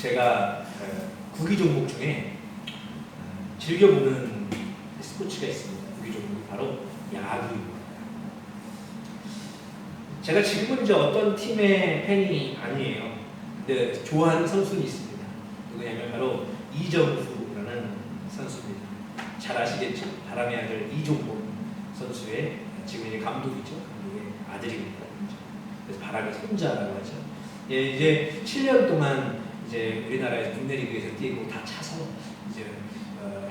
제가 구기 종목 중에 즐겨보는 스포츠가 있습니다. 구기 종목이 바로 야구입니다. 제가 지금은 이제 어떤 팀의 팬이 아니에요. 근데 좋아하는 선수는 있습니다. 누구냐면 바로 이정후라는 선수입니다. 잘 아시겠죠? 바람의 아들 이종범 선수의 지금 이제 감독이죠. 감독의 아들입니다. 그래서 바람의 손자라고 하죠. 예, 이제 7년 동안 이제 우리나라에서 국내 리그에서 뛰고 다 차서 이제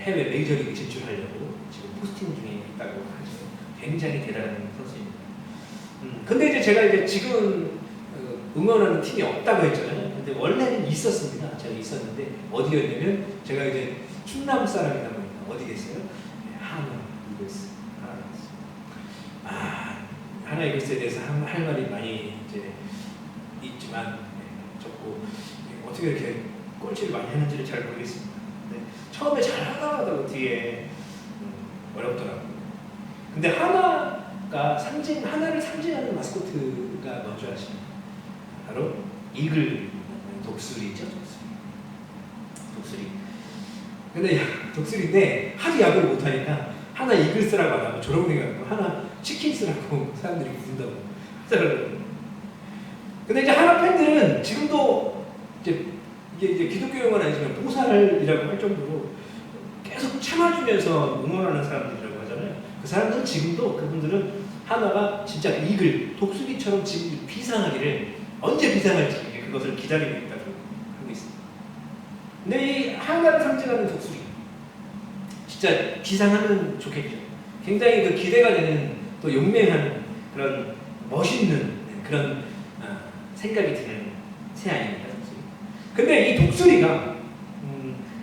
해외 메이저리그 진출하려고 지금 포스팅 중에 있다고 하죠. 굉장히 대단한 선수입니다. 근데 이제 제가 이제 지금 응원하는 팀이 없다고 했잖아요. 근데 원래는 있었습니다. 제가 있었는데 어디였냐면 제가 이제 충남 사람이다 보니까 어디 계세요? 하나 이글스. 하나 이글스에 대해서 할 말이 많이 이제 있지만 적고 어떻게 이렇게 꼴찌를 많이 했는지를 잘 모르겠습니다. 근데 처음에 잘 하다가도 뒤에 어렵더라고요. 근데 하나를 상징하는 마스코트가 뭔지 아시나요? 바로 이글, 독수리죠. 독수리. 근데 독수리인데 하도 야구를 못하니까 하나 이글스라고 안 하고 졸업생각하고 하나 치킨스라고 사람들이 부른다고 하더라고요. 근데 이제 하나 팬들은 지금도 이제 이게 이제 기독교 용어는 아니지만 보살이라고 할 정도로 계속 참아주면서 응원하는 사람들이라고 하잖아요. 그 사람들은 지금도 그분들은 하나가 진짜 이글, 독수리처럼 지금 비상하기를 언제 비상할지 그것을 기다리고 있다고 하고 있습니다. 근데 이 하나를 상징하는 독수리 진짜 비상하면 좋겠죠. 굉장히 그 기대가 되는 또 용맹한 그런 멋있는 그런 생각이 드는 새 아닙니까? 독수리. 근데 이 독수리가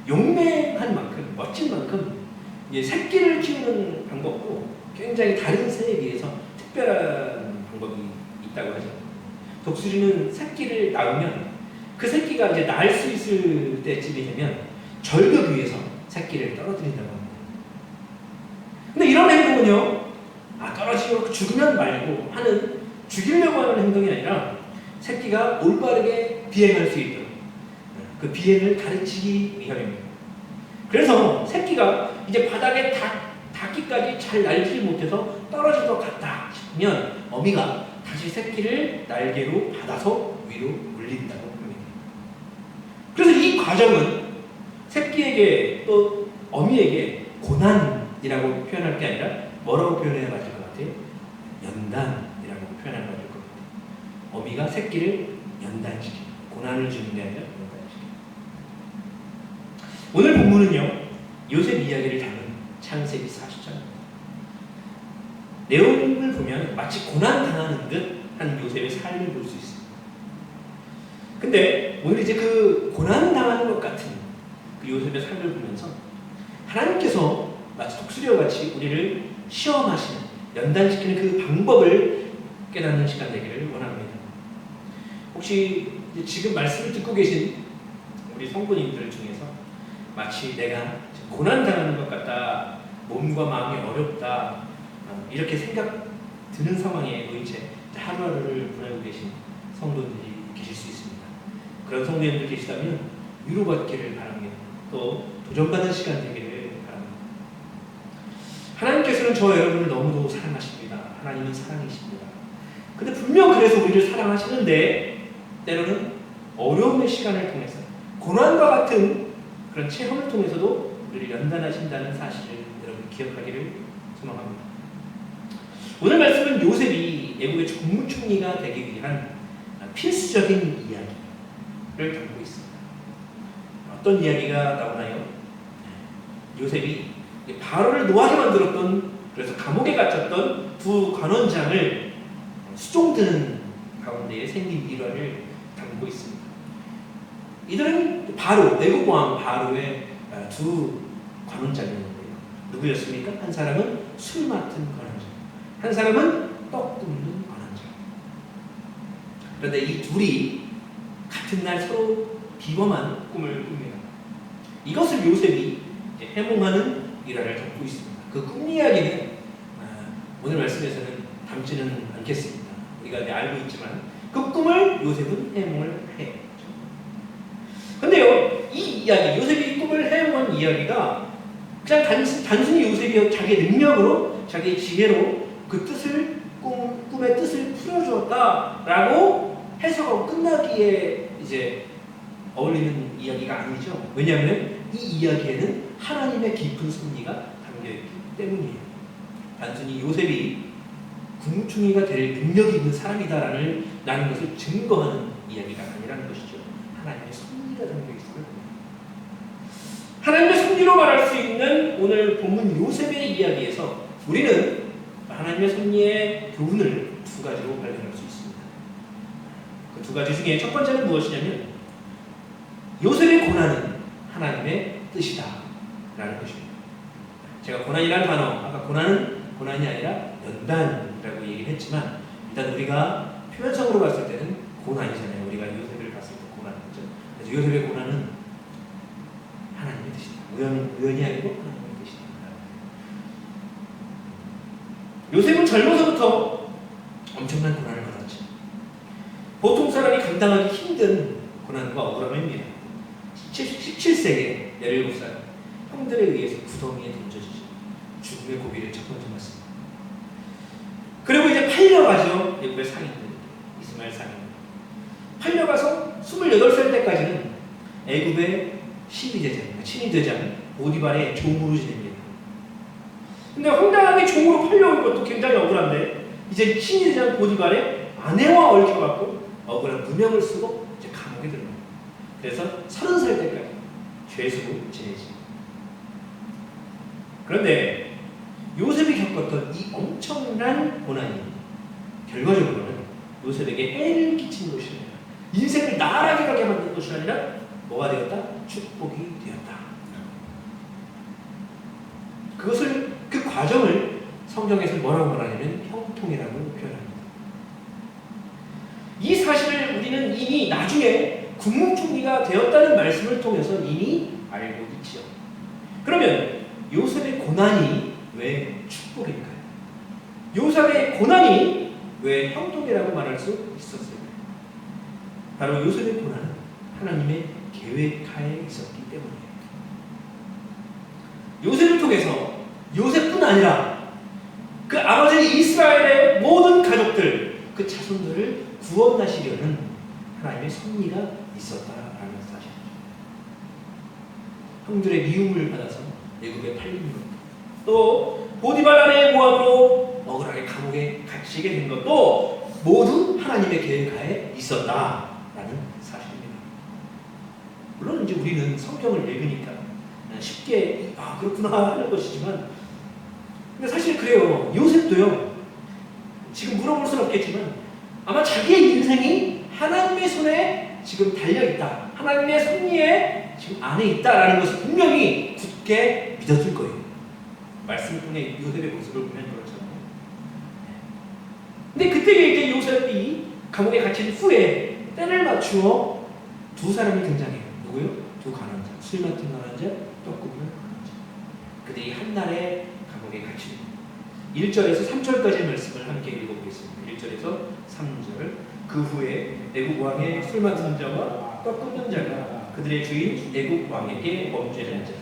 용맹한 만큼 멋진 만큼 이게 새끼를 키우는 방법도 굉장히 다른 새에 비해서 특별한 방법이 있다고 하죠. 독수리는 새끼를 낳으면 그 새끼가 이제 날 수 있을 때쯤이 되면 절벽 위에서 새끼를 떨어뜨린다고 합니다. 근데 이런 행동은요, 떨어지고 죽으면 말고 하는 죽이려고 하는 행동이 아니라 새끼가 올바르게 비행할 수 있도록 그 비행을 가르치기 위함입니다. 그래서 새끼가 이제 바닥에 닿기까지 잘 날지를 못해서 떨어질 것 같다 싶으면 어미가 다시 새끼를 날개로 받아서 위로 올린다고 합니다. 그래서 이 과정은 새끼에게 또 어미에게 고난이라고 표현할 게 아니라 뭐라고 표현해야 맞을 것 같아요? 연단이라고 표현해야 맞을 것 같아요. 어미가 새끼를 연단시키고 고난을 주는 게 아니라 연단시키고. 오늘 본문은요, 요셉 이야기를 담은 창세기 40장. 내용을 보면 마치 고난당하는 듯 한 요셉의 삶을 볼 수 있습니다. 근데 오늘 이제 그 고난당하는 것 같은 그 요셉의 삶을 보면서 하나님께서 마치 독수리와 같이 우리를 시험하시는, 연단시키는 그 방법을 깨닫는 시간 되기를 원합니다. 혹시 지금 말씀을 듣고 계신 우리 성도님들 중에서 마치 내가 고난당하는 것 같다, 몸과 마음이 어렵다, 이렇게 생각 드는 상황에 놓인 채 하루하루를 보내고 계신 성도들이 계실 수 있습니다. 그런 성도님들 계시다면 위로받기를 바랍니다. 또 도전받은 시간 되기를 바랍니다. 하나님께서는 저 여러분을 너무도 사랑하십니다. 하나님은 사랑이십니다. 근데 분명 그래서 우리를 사랑하시는데 때로는 어려움의 시간을 통해서 고난과 같은 그런 체험을 통해서도 우리를 연단하신다는 사실을 여러분 기억하기를 소망합니다. 오늘 말씀은 요셉이 애국의 국무총리가 되기 위한 필수적인 이야기를 담고 있습니다. 어떤 이야기가 나오나요? 요셉이 바로를 노하게 만들었던, 그래서 감옥에 갇혔던 두 관원장을 수종드는 가운데에 생긴 일화를 담고 있습니다. 이들은 바로, 애국왕 바로의 두 관원장이었는데요. 누구였습니까? 한 사람은 술 맡은 관원장, 한 사람은 떡 굽는 관원장. 그런데 이 둘이 같은 날 서로 비범한 꿈을 꿉니다. 이것을 요셉이 해몽하는 일화를 담고 있습니다. 그 꿈 이야기는 오늘 말씀에서는 담지는 않겠습니다. 우리가 알고 있지만 그 꿈을 요셉은 해몽을 해요. 그런데요, 이야기, 요셉이 꿈을 해온 이야기가 그냥 단순히 요셉이 자기의 능력으로, 자기의 지혜로 그 뜻을, 꿈의 뜻을 풀어주었다라고 해석하고 끝나기에 이제 어울리는 이야기가 아니죠. 왜냐하면 이 이야기에는 하나님의 깊은 섭리가 담겨있기 때문이에요. 단순히 요셉이 국무총리가 될 능력이 있는 사람이다라는 것을 증거하는 이야기가 아니라는 것이죠. 하나님의 섭리가 담겨있어요. 하나님의 섭리로 말할 수 있는 오늘 본문 요셉의 이야기에서 우리는 하나님의 섭리의 교훈을 두 가지로 발견할 수 있습니다. 그 두 가지 중에 첫 번째는 무엇이냐면 요셉의 고난은 하나님의 뜻이다 라는 것입니다. 제가 고난이라는 단어, 아까 고난이 아니라 연단이라고 얘기를 했지만 일단 우리가 표면적으로 봤을 때는 고난이잖아요. 우리가 요셉을 봤을 때 고난이죠. 그래서 요셉의 고난은 하나님의 뜻이다. 우연이 아니고 하나님의 뜻이다. 요셉은 젊어서부터 엄청난 고난을 받았죠. 보통 사람이 감당하기 힘든 고난과 억울함입니다. 17세기에 17살 형들에 의해서 구덩이에 던져지죠. 죽음의 고비를 첫 번째 맞습니다. 그리고 이제 팔려가죠. 애굽의 상인들, 이스마엘 상인. 팔려가서 28살 때까지는 애굽의 친위대장 보디발의 종으로 지냅니다. 근데 황당하게 종으로 팔려온 것도 굉장히 억울한데 이제 친위대장 보디발의 아내와 얽혀갖고 억울한 누명을 쓰고 이제 감옥에 들어갑니다. 그래서 30살 때까지 죄수로 지내지. 그런데 요셉이 겪었던 이 엄청난 고난이 결과적으로는 요셉에게 해를 끼친 것이 아니라 인생을 나락에 가게 만든 것이 아니라 뭐가 되었다? 축복이 되었다. 그 과정을 성경에서 뭐라고 말하냐면 형통이라고 표현합니다. 이 사실을 우리는 이미 나중에 국무총리가 되었다는 말씀을 통해서 이미 알고 있죠. 그러면 요셉의 고난이 왜 축복일까요? 요셉의 고난이 왜 형통이라고 말할 수 있었을까요? 바로 요셉의 고난은 하나님의 계획하에 있었기 때문이에요. 요셉을 통해서 요셉뿐 아니라 그 아버지 이스라엘의 모든 가족들, 그 자손들을 구원하시려는 하나님의 섭리가 있었다라는 사실이죠. 형들의 미움을 받아서 애굽에 팔린 것, 또 보디발 아내의 모함으로 억울하게 감옥에 갇히게 된 것도 모두 하나님의 계획하에 있었다라는 사실입니다. 물론 이제 우리는 성경을 읽으니까 쉽게 그렇구나 하는 것이지만, 근데 사실 그래요. 요셉도요. 지금 물어볼 수는 없겠지만 아마 자기의 인생이 하나님의 손에 지금 달려있다, 하나님의 섭리에 지금 안에 있다라는 것을 분명히 굳게 믿었을 거예요. 말씀을 통해 요셉의 모습을 보면 그렇잖아요. 근데 그때 이제 요셉이 감옥에 갇힌 후에 때를 맞추어 두 사람이 등장해요. 누구요? 두 간원자, 술 맡은 간원자, 떡 굽는 간원자. 그들이 한날에 감옥에 갇힙니다. 1절에서 3절까지의 말씀을 함께 읽어보겠습니다. 1절에서 3절. 그 후에 애굽 왕의 술 맡은 자와 떡 굽는 자가 그들의 주인 애굽 왕에게 범죄를 자가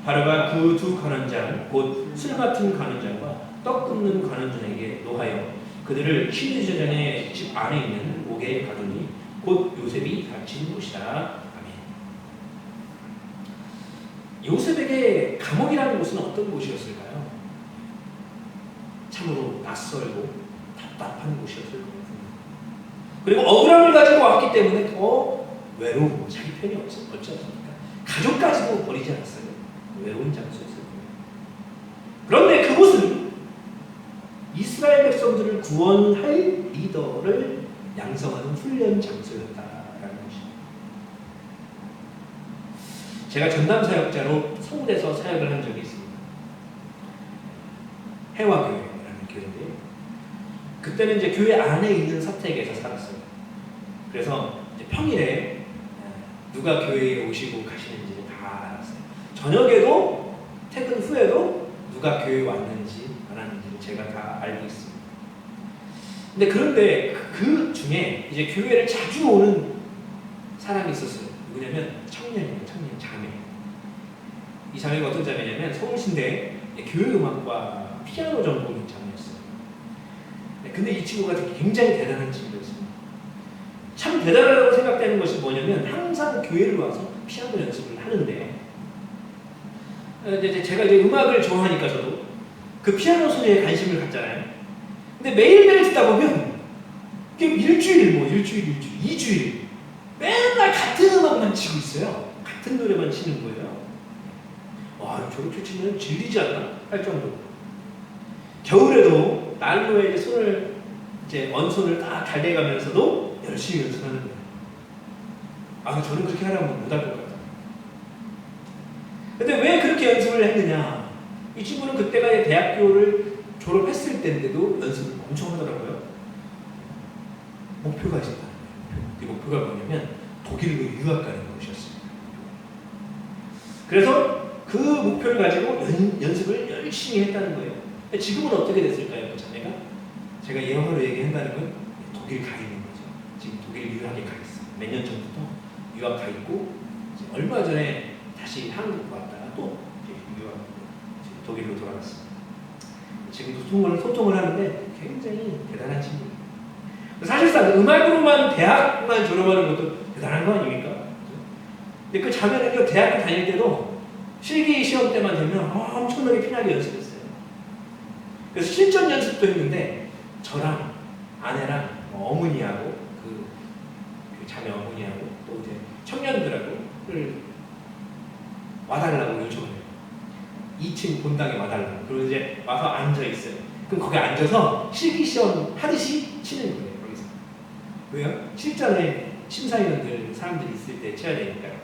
바로가 그 두 간원장 곧 술 맡은 간원장과 떡 굽는 간원장에게 노하여 그들을 친위대장의 집 안에 있는 옥에 가두니 곧 요셉이 갇힌 곳이다. 아멘. 요셉에게 감옥이라는 곳은 어떤 곳이었을까요? 참으로 낯설고 답답한 곳이었을 겁니다. 그리고 억울함을 가지고 왔기 때문에 더 외로운, 자기 편이 없지 않습니까? 가족까지도 버리지 않았어요. 외로운 장소였을 거예요. 그런데 그곳은 이스라엘 백성들을 구원할 리더를 양성하는 훈련 장소였다라는 것입니다. 제가 전담 사역자로 서울에서 사역을 한 적이 있습니다. 해화교회라는 교회인데요. 그때는 이제 교회 안에 있는 사택에서 살았어요. 그래서 이제 평일에 누가 교회에 오시고 가시는지를 다 알았어요. 저녁에도 퇴근 후에도 누가 교회에 왔는지 안 왔는지를 제가 다 알고 있습니다. 근데 그런데 그 중에 이제 교회를 자주 오는 사람이 있었어요. 누구냐면 청년이에요. 청년 자매. 이 자매가 어떤 자매냐면 서울신대 교회음악과 피아노 전공인 자매였어요. 근데 이 친구가 굉장히 대단한 친구였습니다. 참 대단하다고 생각되는 것이 뭐냐면 항상 교회를 와서 피아노 연습을 하는데 제가 이제 음악을 좋아하니까 저도 그 피아노 소리에 관심을 갖잖아요. 근데 매일매일 듣다 보면 이게 일주일, 2주일 맨날 같은 음악만 치고 있어요. 같은 노래만 치는 거예요. 와, 저렇게 치면 질리지 않나? 할 정도로. 겨울에도 난로에 손을 언손을 딱 달래가면서도 열심히 연습하는 거예요. 아, 저는 그렇게 하려면 못할 것 같아요. 근데 왜 그렇게 연습을 했느냐? 이 친구는 그때가 대학교를 졸업했을 때인데도 연습을 엄청 하더라고요. 목표가 있었다. 그 목표가 뭐냐면 독일로 유학 가는 것이었습니다. 그래서 그 목표를 가지고 연습을 열심히 했다는 거예요. 지금은 어떻게 됐을까요? 그 자매가? 제가 예화로 얘기한다는 건 독일 가 있는 거죠. 지금 독일 유학에 가 있어요. 몇 년 전부터 유학 가 있고 얼마 전에 다시 한국 왔다가 또 유학 독일로 돌아갔습니다. 지금 소통을 하는데 굉장히 대단한 친구예요. 사실상 음악으로만 대학만 졸업하는 것도 대단한 거 아닙니까? 근데 그 자매는요, 대학교 다닐 때도 실기 시험 때만 되면 엄청나게 피나게 연습했어요. 그래서 실전 연습도 했는데 저랑 아내랑 어머니하고 그 자매 어머니하고 또 이제 청년들하고 와달라고 요청해요. 2층 본당에 와달라고. 그리고 이제 와서 앉아 있어요. 그럼 거기 앉아서 실기 시험 하듯이 치는 거예요. 거기서. 왜요? 실전에 심사위원들 사람들이 있을 때 쳐야 되니까요.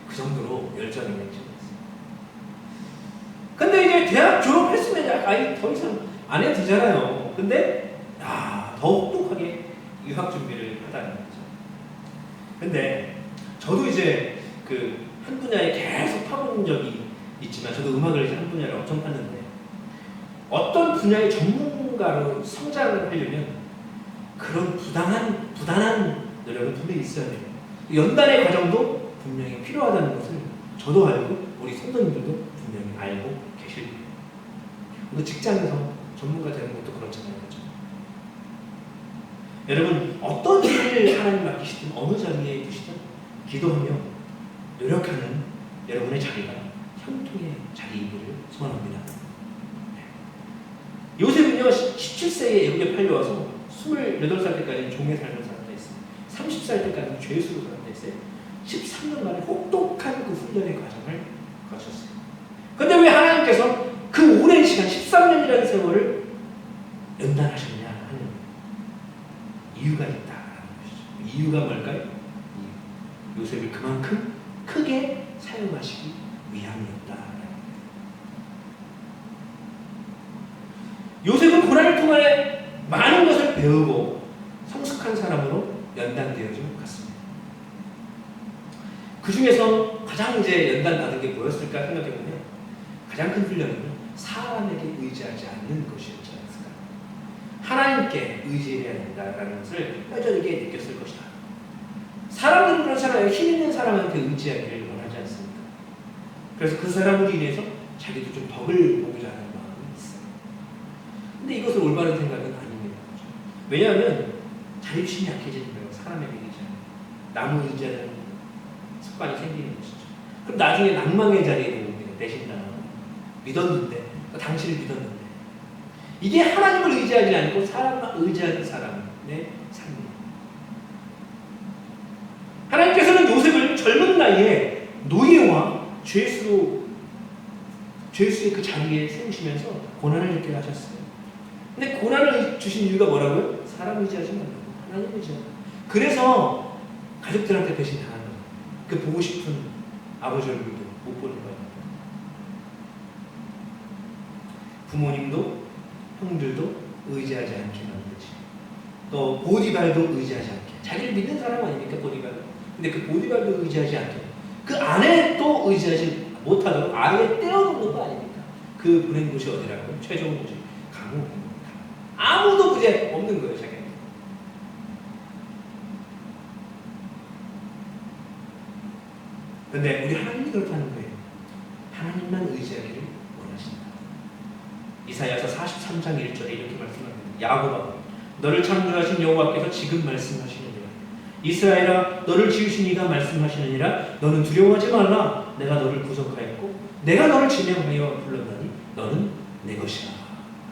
그 정도로 열정이 있는 친구였어요. 근데 이제 대학 졸업했으면 아예 더 이상 안 해도 되잖아요. 근데 더 혹독하게 유학 준비를 하다는 거죠. 근데 저도 이제 그 한 분야에 계속 파본 적이 있지만 저도 음악을 한 분야를 엄청 팠는데 어떤 분야의 전문가로 성장을 하려면 그런 부단한 노력은 분명히 있어야 돼요. 연단의 과정도 분명히 필요하다는 것을 저도 알고 우리 성도님들도 분명히 알고 계실 거예요. 근데 직장에서 전문가 되는 것도 그렇잖아요. 그렇죠? 여러분 어떤 일을 하나님 맡기시든 어느 자리에 두시든 기도하며 노력하는 여러분의 자리가 형통의 자리이기를 소원합니다. 요셉은요 17세에 애굽에 팔려와서 28살 때까지 종의 삶을 살았다 했어요. 30살 때까지 죄수로 살았다 했어요. 13년 만에 혹독한 그 훈련의 과정을 거쳤어요. 그런데 왜 하나님께서 그 오랜 시간 13년이라는 세월을 연단하셨냐 하는 이유가 있다라는 것이죠. 이유가 뭘까요? 요셉을 그만큼 크게 사용하시기 위함이었다. 요셉은 고난을 통해 많은 것을 배우고 성숙한 사람으로 연단되어진 것 같습니다. 그 중에서 가장 이제 연단받은 게 뭐였을까 생각해보면 가장 큰 훈련은 사람에게 의지하지 않는 것이었지 않았을까. 하나님께 의지해야 된다는 것을 뼈저리게 느꼈을 것이다. 사람들은 그렇잖아요. 힘 있는 사람한테 의지하기를 원하지 않습니까? 그래서 그 사람으로 인해서 자기도 좀 덕을 보고자 하는 마음이 있어요. 근데 이것은 올바른 생각은 아닙니다. 왜냐하면 자립심이 약해지는 거예요. 사람에게 의지하는. 남을 의지하는 습관이 생기는 것이죠. 그럼 나중에 낭망의 자리에 오게 되신다면 믿었는데, 당신을 믿었는데 이게 하나님을 의지하지 않고 사람만 의지하는 사람의 삶입니다. 하나님께서는 요셉을 젊은 나이에 노예와 죄수의 그 자리에 세우시면서 고난을 느끼게 하셨어요. 근데 고난을 주신 이유가 뭐라고요? 사람 의지하지 말고 하나님 의지하고. 그래서 가족들한테 배신당하는 거예요. 그 보고 싶은 아버지 얼굴도 못 보는 거예요. 부모님도 형들도 의지하지 않게 만들지. 또 보디발도 의지하지 않게. 자기를 믿는 사람 아닙니까 보디발? 근데 그 보디발도 의지하지 않게. 그 아내도 의지하지 못하도록 아예 떼어놓는 거 아닙니까? 그 보낸 곳이 어디라고요? 최종 곳이 감옥입니다. 아무도 그제 없는 거예요, 자기가. 그런데 우리 하나님이 그렇다는 거예요. 하나님만 의지하기를 원하신다. 이사야서 43장 1절에 이렇게 말씀합니다. 야곱아, 너를 창조하신 여호와께서 지금 말씀하시느니라. 이스라엘아, 너를 지으신 이가 말씀하시느니라. 너는 두려워하지 말라. 내가 너를 구속하였고 내가 너를 지명하여 불렀나니 너는 내 것이라.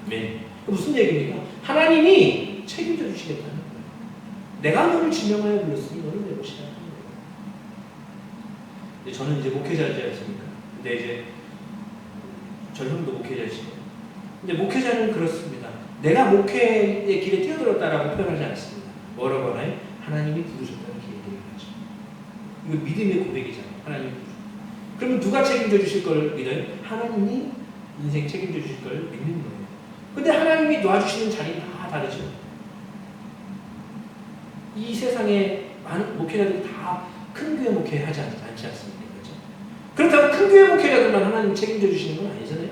아멘. 무슨 얘기입니까? 하나님이 책임져 주시겠다는 거예요. 내가 너를 지명하여 불렀으니 너는 내 것이라 하는 거예요. 저는 이제 목회자지 않습니까? 근데 이제 저희 형도 목회자시고, 근데 목회자는 그렇습니다. 내가 목회의 길에 뛰어들었다라고 표현하지 않습니다. 뭐라고 하나요? 하나님이 부르셨다는 길을 하죠. 이거 믿음의 고백이잖아요. 하나님이 부르셨다. 그러면 누가 책임져 주실 걸 믿어요? 하나님이 인생 책임져 주실 걸 믿는 거예요. 근데 하나님이 놔주시는 자리는 다 다르죠. 이 세상에 많은 목회자들이 다 큰 교회 목회하지 않지 않습니까? 그렇죠? 그렇다고 큰 교회 목회자들만 하나님 책임져 주시는 건 아니잖아요.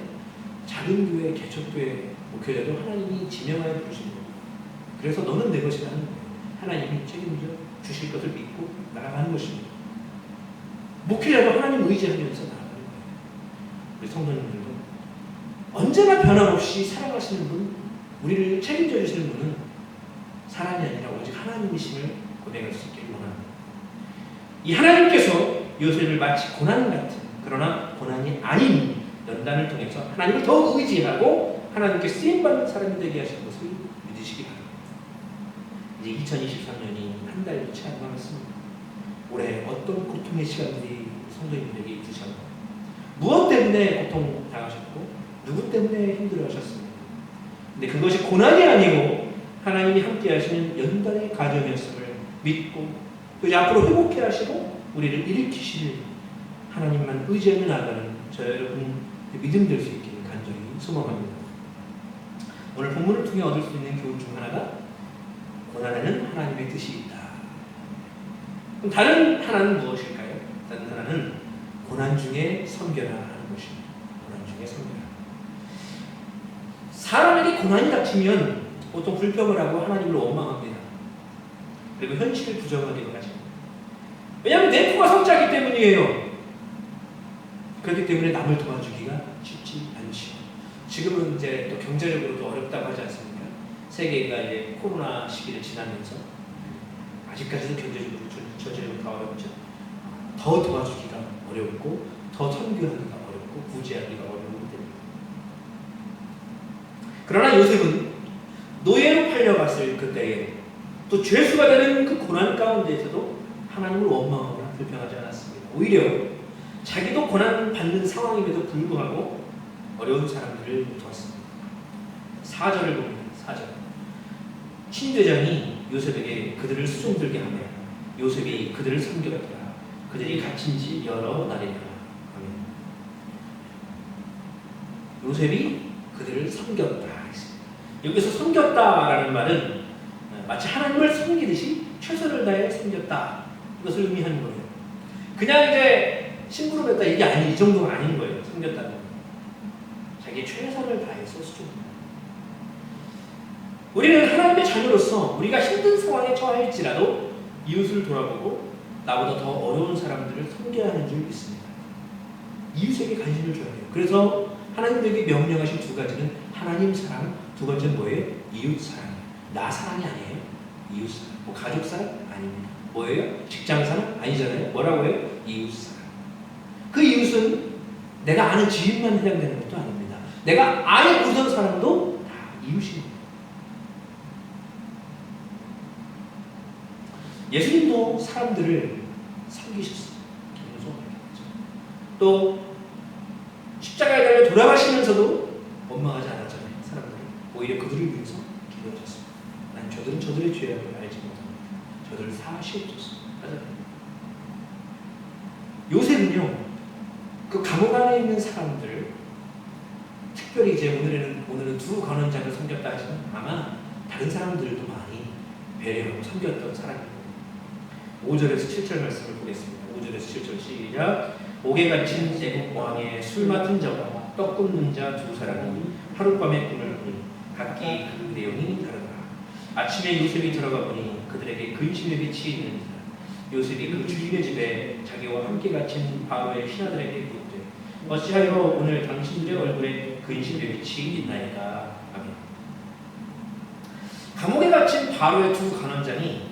작은 교회, 개척교회 목회자도 하나님이 지명하여 부르신 거예요. 그래서 너는 내 것이라 하는 거예요. 하나님이 책임져 주실 것을 믿고 나아가는 것입니다. 목회자도 하나님 의지하면서 나아가는 거예요. 우리 성도님들도 언제나 변함없이 살아가시는 분, 우리를 책임져 주시는 분은 사람이 아니라 오직 하나님이심을 고백할 수 있기를 원합니다. 이 하나님께서 요셉을 마치 고난 같은, 그러나 고난이 아닌 연단을 통해서 하나님을 더 의지하고 하나님께 쓰임받는 사람이 되게 하신 것을 믿으시기 바랍니다. 이제 2023년이 한 달도 채 안 남았습니다. 올해 어떤 고통의 시간들이 성도님들에게 있으셨나요? 무엇 때문에 고통 당하셨고 누구 때문에 힘들어하셨습니까? 근데 그것이 고난이 아니고 하나님이 함께 하시는 연단의 과정이었음을 믿고 또 이제 앞으로 회복해 하시고 우리를 일으키시는 하나님만 의지하며 나가는 저 여러분 믿음 될 수 있기를 간절히 소망합니다. 오늘 본문을 통해 얻을 수 있는 교훈 중 하나가 고난에는 하나님의 뜻이 있다. 그럼 다른 하나는 무엇일까요? 다른 하나는 고난 중에 섬겨라 하는 것입니다. 고난 중에 섬겨라. 사람에게 고난이 닥치면 보통 불평을 하고 하나님을 원망합니다. 그리고 현실을 부정하기도 하죠. 왜냐하면 내 코가 성자기 때문이에요. 그렇기 때문에 남을 도와주기가 쉽지 않죠. 지금은 이제 또 경제적으로도 어렵다고 하지 않습니까? 세계가 이제 코로나 시기를 지나면서 아직까지도 경제적으로 전체적으로 더 어렵죠. 더 도와주기가 어렵고 더 선교하기가 어렵고 구제하기가 어려운 때입니다. 그러나 요셉은 노예로 팔려갔을 그때에 또 죄수가 되는 그 고난 가운데에서도 하나님을 원망하거나 불평하지 않았습니다. 오히려 자기도 고난 받는 상황임에도 불구하고 어려운 사람들을 도왔습니다. 4절을 봅니다. 4절. 친대장이 요셉에게 그들을 수종들게 하며 요셉이 그들을 섬겼더라. 그들이 갇힌 지 여러 날이라. 요셉이 그들을 섬겼다. 여기서 섬겼다라는 말은 마치 하나님을 섬기듯이 최선을 다해 섬겼다. 이것을 의미하는 거예요. 그냥 이제 심부름했다 이게 아니, 이 정도가 아닌 거예요. 섬겼다는 거. 자기의 최선을 다해서 수종합니다. 우리는 하나님의 자녀로서 우리가 힘든 상황에 처할지라도 이웃을 돌아보고 나보다 더 어려운 사람들을 섬겨야 하는 줄 믿습니다. 이웃에게 관심을 줘야 돼요. 그래서 하나님에게 명령하신 두 가지는 하나님 사랑, 두 번째는 뭐예요? 이웃 사랑이에요. 나 사랑이 아니에요. 이웃 사랑. 뭐 가족 사랑? 아닙니다. 뭐예요? 직장 사랑? 아니잖아요. 뭐라고 해요? 이웃 사랑. 그 이웃은 내가 아는 지인만 해당되는 것도 아닙니다. 내가 아예 보던 사람도 다 이웃입니다. 예수님도 사람들을 섬기셨어요. 또 십자가에 달려 돌아가시면서도 원망하지 않았잖아요. 사람들을. 오히려 그들을 위해서 기도하셨습니다. 난 저들은 저들의 죄악을 알지 못합니다. 저들을 사하시옵소서. 하잖아요. 요셉은요, 그 감옥 안에 있는 사람들, 특별히 이제 오늘은 두 관원장을 섬겼다 하지만 아마 다른 사람들도 많이 배려하고 섬겼던 사람입니다. 5절에서 7절 말씀을 보겠습니다. 5절에서 7절 시작. 옥에 갇힌 애국 왕의 술 맡은 자와 떡 굽는 자 두 사람이 하룻밤에 꿈을 꾸니 각기 그 내용이 다르더라. 아침에 요셉이 들어가 보니 그들에게 근심에 빛이 있는지라 요셉이 그 주인의 집에 자기와 함께 갇힌 바로의 신하들에게 묻되 어찌하여 오늘 당신들의 얼굴에 근심의 빛이 있나이까. 아멘. 감옥에 갇힌 바로의 두 간원장이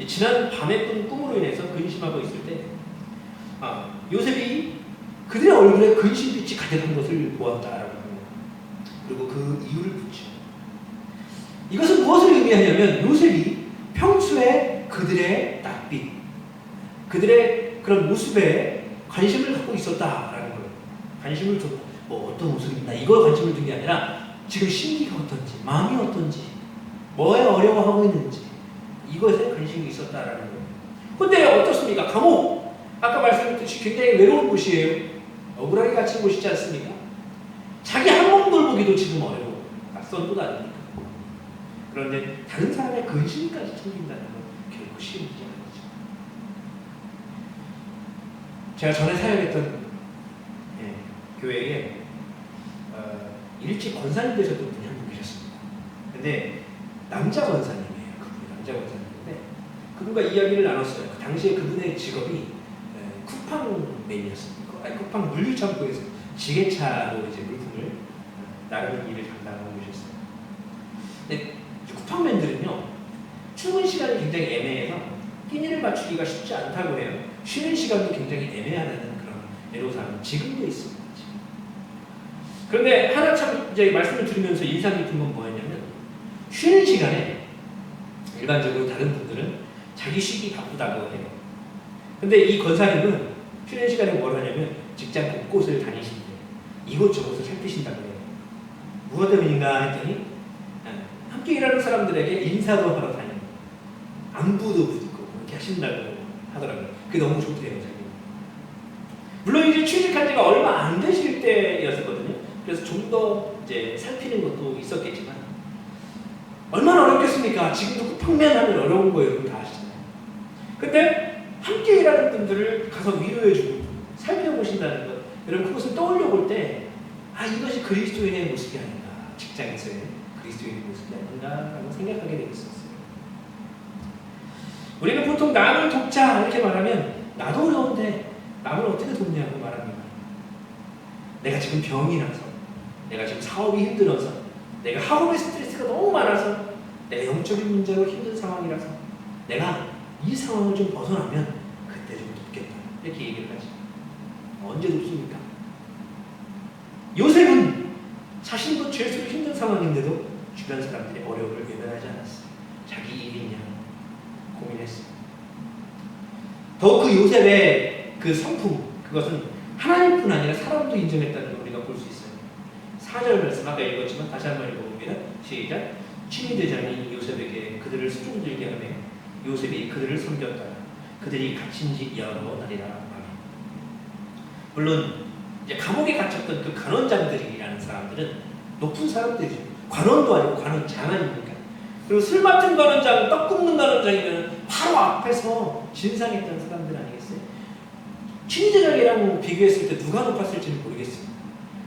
지난 밤에 꾼 꿈으로 인해서 근심하고 있을 때 요셉이 그들의 얼굴에 근심빛이 가득한 것을 보았다라고 합니다. 그리고 그 이유를 묻죠. 이것은 무엇을 의미하냐면 요셉이 평소에 그들의 낯빛, 그들의 그런 모습에 관심을 갖고 있었다라는 거예요. 관심을 줬다. 뭐 어떤 모습이 있나 이걸 관심을 둔 게 아니라 지금 심리가 어떤지, 마음이 어떤지, 뭐에 어려워하고 있는지 이것에 관심이 있었다라는 거예요. 근데 어떻습니까? 감옥, 아까 말씀드렸듯이 굉장히 외로운 곳이에요. 억울하게 갇힌 곳이지 않습니까? 자기 한 몸 돌보기도 지금 어려워. 낯선 곳 아닙니까? 그런데 다른 사람의 근심까지 챙긴다는 건 결코 쉬운 일이 아니죠. 제가 전에 사역했던 교회에 일찍 권사님 되셨던 분이 한 분 계셨습니다. 근데 남자 권사님이에요. 그분이 남자 권사님인데 그분과 이야기를 나눴어요. 그 당시에 그분의 직업이 쿠팡맨이었습니다. 쿠팡 물류창고에서 지게차로 이제 물품을 나르는 일을 담당하고 계셨어요. 근데 쿠팡맨들은요 출근 시간이 굉장히 애매해서 끼니를 맞추기가 쉽지 않다고 해요. 쉬는 시간도 굉장히 애매하다는 그런 애로사항은 지금도 있습니다. 지금. 그런데 하나 참 이제 말씀을 들으면서 인상 깊은 건 뭐였냐면 쉬는 시간에 일반적으로 다른 분들은 자기 쉬기 바쁘다고 해요. 근데 이 권사님은 쉬는 시간에 뭘 하냐면 직장 곳곳을 다니시는데 이곳저곳을 살피신다고 해요. 무엇 때문인가 했더니 함께 일하는 사람들에게 인사도 하러 다니고 안부도 묻고 그렇게 하신다고 하더라고요. 그게 너무 좋대요. 자기. 물론 이제 취직한 지가 얼마 안 되실 때였었거든요. 그래서 좀 더 이제 살피는 것도 있었겠지만 얼마나 어렵겠습니까? 지금도 쿠팡맨하면 어려운 거예요. 여러분 다 아시잖아요. 근데 함께 일하는 분들을 가서 위로해주고 살펴보신다는 것, 여러분 그것을 떠올려 볼 때 이것이 그리스도인의 모습이 아닌가, 직장에서의 그리스도인의 모습이 아닌가라고 생각하게 되었었어요. 우리는 보통 남을 돕자 이렇게 말하면 나도 어려운데 남을 어떻게 돕냐고 말합니다. 내가 지금 병이 나서, 내가 지금 사업이 힘들어서, 내가 학업의 스트레스가 너무 많아서, 내가 영적인 문제로 힘든 상황이라서 내가 이 상황을 좀 벗어나면 그때 좀 돕겠다 이렇게 얘기를 하죠. 언제 돕습니까? 요셉은 자신도 죄수로 힘든 상황인데도 주변 사람들의 어려움을 외면하지 않았어요. 자기 일이냐 고민했어요. 더욱 그 요셉의 그 성품, 그것은 하나님뿐 아니라 사람도 인정했다는 걸 우리가 볼 수 있어요. 4절 말씀 아까 읽었지만 다시 한번 읽어봅니다. 시작. 친위대장이 요셉에게 그들을 수종 들게 하며 요셉이 그들을 섬겼다. 그들이 갇힌 지 여러 날이라. 물론 이제 감옥에 갇혔던 그 간원장들이라는 사람들은 높은 사람들이죠. 관원도 아니고 관원장 아닙니까? 그리고 술 맡은 관원장, 떡 굽는 관원장이면 바로 앞에서 진상했던 사람들 아니겠어요? 친위대장이랑 비교했을 때 누가 높았을지는 모르겠습니다.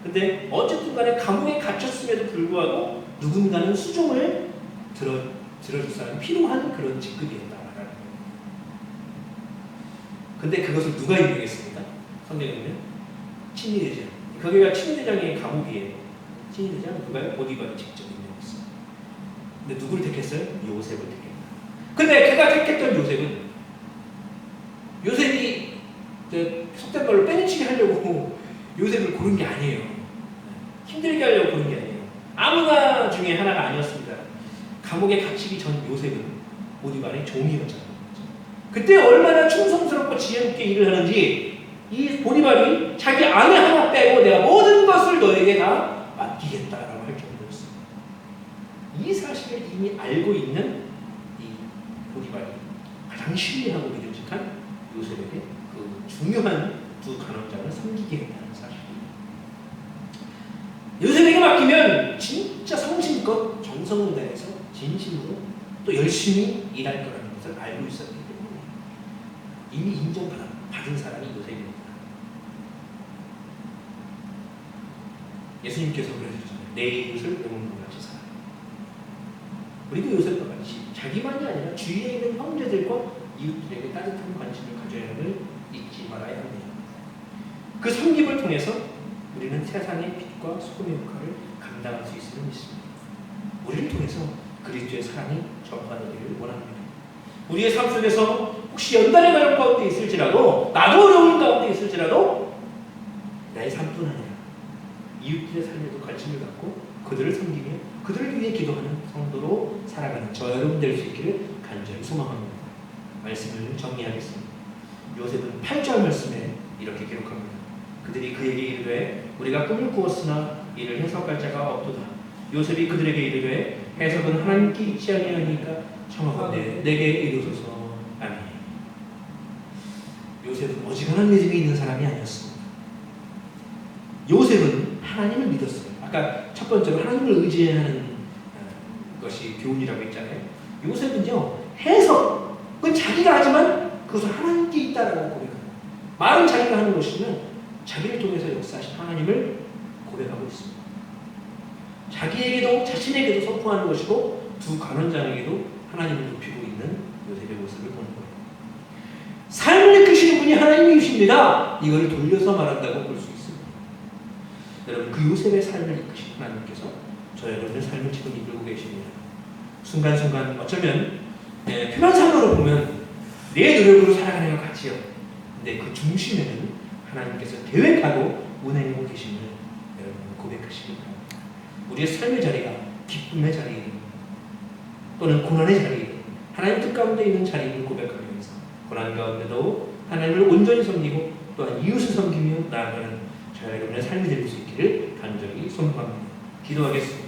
근데 어쨌든 간에 감옥에 갇혔음에도 불구하고 누군가는 수종을 들어줄 사람이 필요한 그런 직급이었다라는 거예요. 근데 그것을 누가 임명했습니까? 성경에는 친위대장. 거기가 친위대장의 감옥이에요. 친위대장 누가요? 보디발이 직접 임명했어요. 근데 누구를 택했어요? 요셉을 택했다. 근데 그가 택했던 요셉이 속된 말로 빼내치게 하려고 요셉을 고른 게 아니에요. 힘들게 하려고 고른 게 아니에요. 아무나 중에 하나가 아니었습니다. 감옥에 갇히기 전 요셉은 보디발의 종이었잖아요. 그때 얼마나 충성스럽고 지혜롭게 일을 하는지 이 보디발이 자기 아내 하나 빼고 내가 모든 것을 너에게 다 맡기겠다라고 할 정도였습니다. 이 사실을 이미 알고 있는 이 보디발이 가장 신뢰하고 믿음직한 요셉에게 그 중요한 두 간원장을 섬기게 했다는 사실입니다. 요셉에게 맡기면 진짜 성심껏 정성을 다해서 진심으로 또 열심히 일할 거라는 것을 알고 있었기 때문에 이미 인정받은 사람이 요셉입니다. 예수님께서 그러셨잖아요. 내 이웃을 영혼과 같이 살아라. 우리도 요셉과 같이 자기만이 아니라 주위에 있는 형제들과 이웃들에게 따뜻한 관심을 가져야 함을 잊지 말아야 합니다. 그 섬김을 통해서 우리는 세상의 빛과 소금의 역할을 감당할 수 있음을 믿습니다. 우리를 통해서 그리스도의 사랑이 전파되기를 원합니다. 우리의 삶 속에서 혹시 연단의 가정 가운데 있을지라도, 나도 어려운 가운데 있을지라도 나의 삶뿐 아니라 이웃들의 삶에도 관심을 갖고 그들을 섬기며 그들을 위해 기도하는 성도로 살아가는 저 여러분 될 수 있기를 간절히 소망합니다. 말씀을 정리하겠습니다. 요셉은 8절 말씀에 이렇게 기록합니다. 그들이 그에게 이르되 우리가 꿈을 꾸었으나 이를 해석할 자가 없도다. 요셉이 그들에게 이르되 해석은 하나님께 있지 아니하니까 청하건대 내게 이르소서. 아멘. 요셉은 어지간한 믿음이 있는 사람이 아니었습니다. 요셉은 하나님을 믿었어요. 아까 첫 번째로 하나님을 의지하는 것이 교훈이라고 했잖아요. 요셉은요, 해석은 자기가 하지만 그것은 하나님께 있다라고 고백합니다. 말은 자기가 하는 것이면 자기를 통해서 역사하신 하나님을 고백하고 있습니다. 자기에게도 자신에게도 선포하는 것이고 두 간원장에게도 하나님을 높이고 있는 요셉의 모습을 보는 거예요. 삶을 이끄시는 분이 하나님이십니다. 이걸 돌려서 말한다고 볼 수 있습니다. 여러분, 그 요셉의 삶을 이끄신 하나님께서 저 여러분의 삶을 지금 이끌고 계십니다. 순간순간 어쩌면 표면상으로 보면 내 노력으로 살아가는 것 같지요. 근데 그 중심에는 하나님께서 계획하고 운행하고 계심을 여러분 고백하시기 바랍니다. 우리의 삶의 자리가 기쁨의 자리이든 또는 고난의 자리이든 하나님 뜻 가운데 있는 자리임을 고백하기 위해서 고난 가운데도 하나님을 온전히 섬기고 또한 이웃을 섬기며 나아가는 저와 여러분의 삶이 될 수 있기를 간절히 소망합니다. 기도하겠습니다.